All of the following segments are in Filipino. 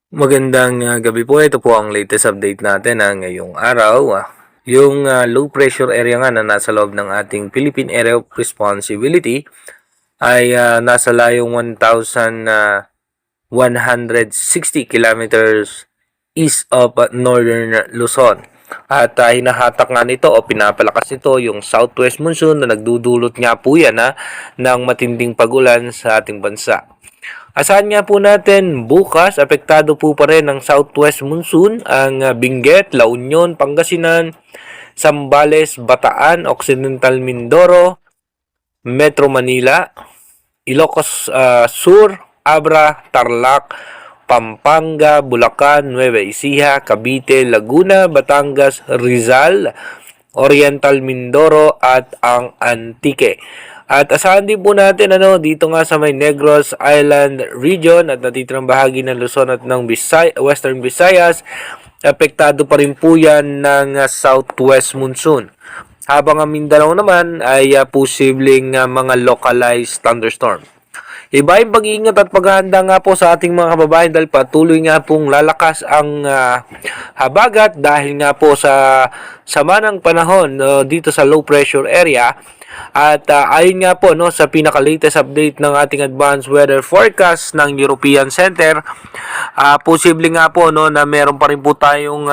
Magandang gabi po. Ito po ang latest update natin ngayong araw. Yung low pressure area nga na nasa loob ng ating Philippine Area of Responsibility ay nasa layong 1,160 kilometers east of northern Luzon. At hinahatak nga nito o pinapalakas nito yung southwest monsoon na nagdudulot nga po yan ng matinding pagulan sa ating bansa. Asahan nga po natin bukas, apektado po pa rin ng southwest monsoon ang Benguet, La Union, Pangasinan, Zambales, Bataan, Occidental Mindoro, Metro Manila, Ilocos Sur, Abra, Tarlac, Pampanga, Bulacan, Nueva Ecija, Cavite, Laguna, Batangas, Rizal, Oriental Mindoro at ang Antique. At asahan din po natin dito nga sa may Negros Island region at natitirang bahagi ng Luzon at ng Western Visayas, apektado pa rin po yan ng southwest monsoon. Habang ang Mindanao naman ay posibleng mga localized thunderstorm. Iba yung pag-iingat at paghahanda nga po sa ating mga kababayan dahil patuloy nga pong lalakas ang habagat dahil nga po sa sama ng panahon dito sa low pressure area. At ayon nga po sa pinaka-latest update ng ating advanced weather forecast ng European Center, posible nga po na meron pa rin po tayong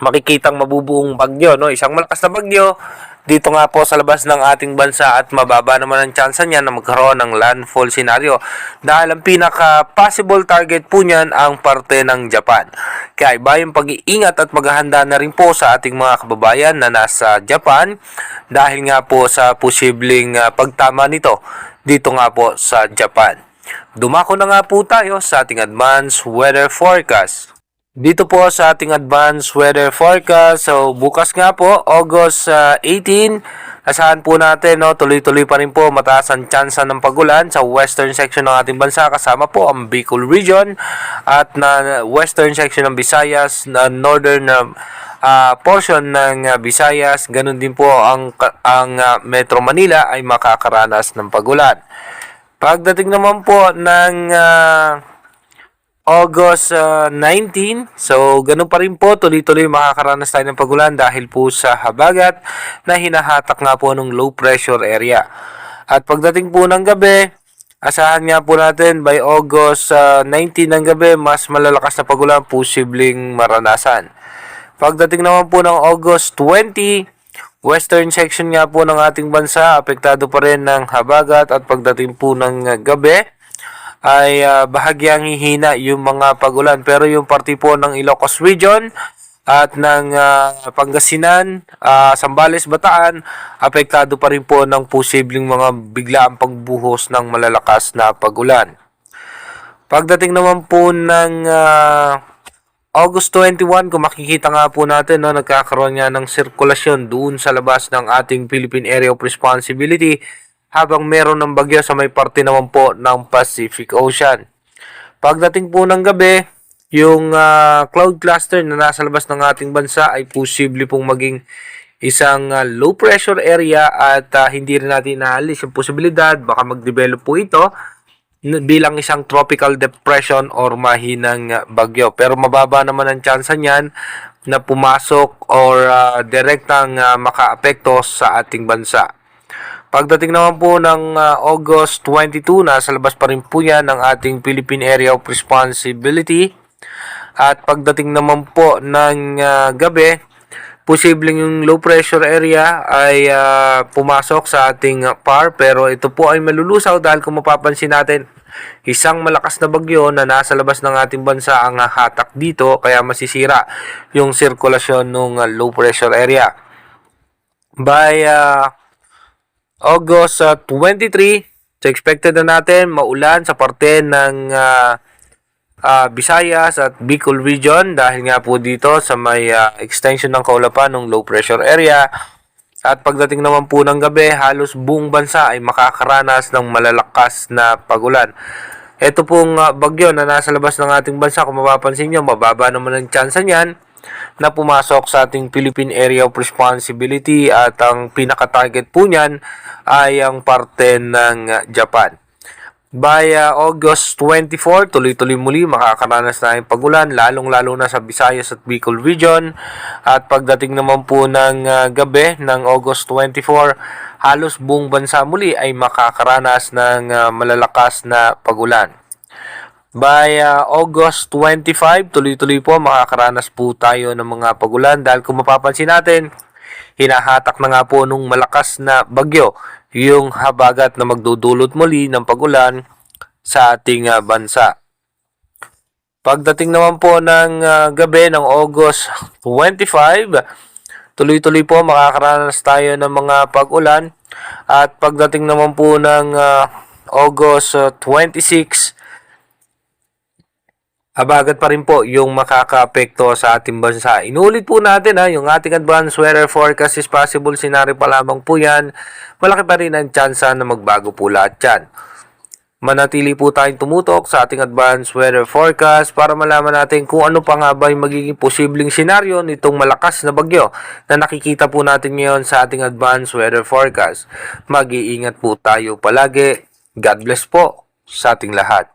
makikitang mabubuong bagyo, isang malakas na bagyo dito nga po sa labas ng ating bansa at mababa naman ang tsansa niya na magkaroon ng landfall scenario dahil ang pinaka-possible target po niyan ang parte ng Japan. Kaya iba yung pag-iingat at maghahanda na rin po sa ating mga kababayan na nasa Japan dahil nga po sa posibleng pagtama nito dito nga po sa Japan. Dumako na nga po tayo sa ating advanced weather forecast. Dito po sa ating advanced weather forecast, so bukas nga po, August 18, asahan po natin, tuloy-tuloy pa rin po mataas ang tsansa ng pagulan sa western section ng ating bansa, kasama po ang Bicol region at na western section ng Visayas, na northern portion ng Visayas, ganun din po ang Metro Manila ay makakaranas ng pagulan. Pagdating naman po ng August 19. So, ganun pa rin po, tuloy-tuloy makakaranas tayo ng pagulan dahil po sa habagat na hinahatak nga po ng low pressure area. At pagdating po ng gabi, asahan nga po natin by August 19 ng gabi, mas malalakas na pagulan posibleng maranasan. Pagdating naman po ng August 20, western section nga po ng ating bansa, apektado pa rin ng habagat at pagdating po ng gabi, ay bahagyang hihina yung mga pagulan. Pero yung parte po ng Ilocos region at ng Pangasinan, Zambales, Bataan, apektado pa rin po ng posibleng mga biglaang pagbuhos ng malalakas na pagulan. Pagdating naman po ng August 21, kung makikita nga po natin, nagkakaroon nga ng sirkulasyon doon sa labas ng ating Philippine Area of Responsibility habang meron ng bagyo sa may parte naman po ng Pacific Ocean. Pagdating po ng gabi, yung cloud cluster na nasa labas ng ating bansa ay posible pong maging isang low pressure area at hindi rin natin inaalis yung posibilidad baka mag-develop po ito bilang isang tropical depression or mahinang bagyo. Pero mababa naman ang tsansa niyan na pumasok or direktang makaapekto sa ating bansa. Pagdating naman po ng August 22, nasa labas pa rin po yan ng ating Philippine Area of Responsibility. At pagdating naman po ng gabi, posibleng yung low pressure area ay pumasok sa ating PAR, pero ito po ay malulusaw dahil kung mapapansin natin, isang malakas na bagyo na nasa labas ng ating bansa ang hatak dito, kaya masisira yung sirkulasyon ng low pressure area. By August 23, so expected na natin maulan sa parte ng Visayas at Bicol region dahil nga po dito sa may extension ng kaulapan ng low pressure area. At pagdating naman po ng gabi, halos buong bansa ay makakaranas ng malalakas na pagulan. Ito pong bagyo na nasa labas ng ating bansa, kung mapapansin nyo, mababa naman ang tsansa niyan na pumasok sa ating Philippine Area of Responsibility at ang pinaka-target po niyan ay ang parte ng Japan. By August 24, tuloy-tuloy muli makakaranas na yung pagulan, lalong-lalo na sa Visayas at Bicol region. At pagdating naman po ng gabi ng August 24, halos buong bansa muli ay makakaranas ng malalakas na pagulan. By August 25, tuloy-tuloy po makakaranas po tayo ng mga pagulan dahil kung mapapansin natin, hinahatak na nga po nung malakas na bagyo yung habagat na magdudulot muli ng pagulan sa ating bansa. Pagdating naman po ng gabi ng August 25, tuloy-tuloy po makakaranas tayo ng mga pag-ulan. At pagdating naman po ng August 26, habagat pa rin po yung makaka-apekto sa ating bansa. Inulit po natin yung ating advanced weather forecast is possible scenario pa lamang po yan. Malaki pa rin ang tsansa na magbago po lahat yan. Manatili po tayong tumutok sa ating advanced weather forecast para malaman natin kung ano pa nga ba yung magiging posibleng senaryo nitong malakas na bagyo na nakikita po natin ngayon sa ating advanced weather forecast. Mag-iingat po tayo palagi. God bless po sa ating lahat.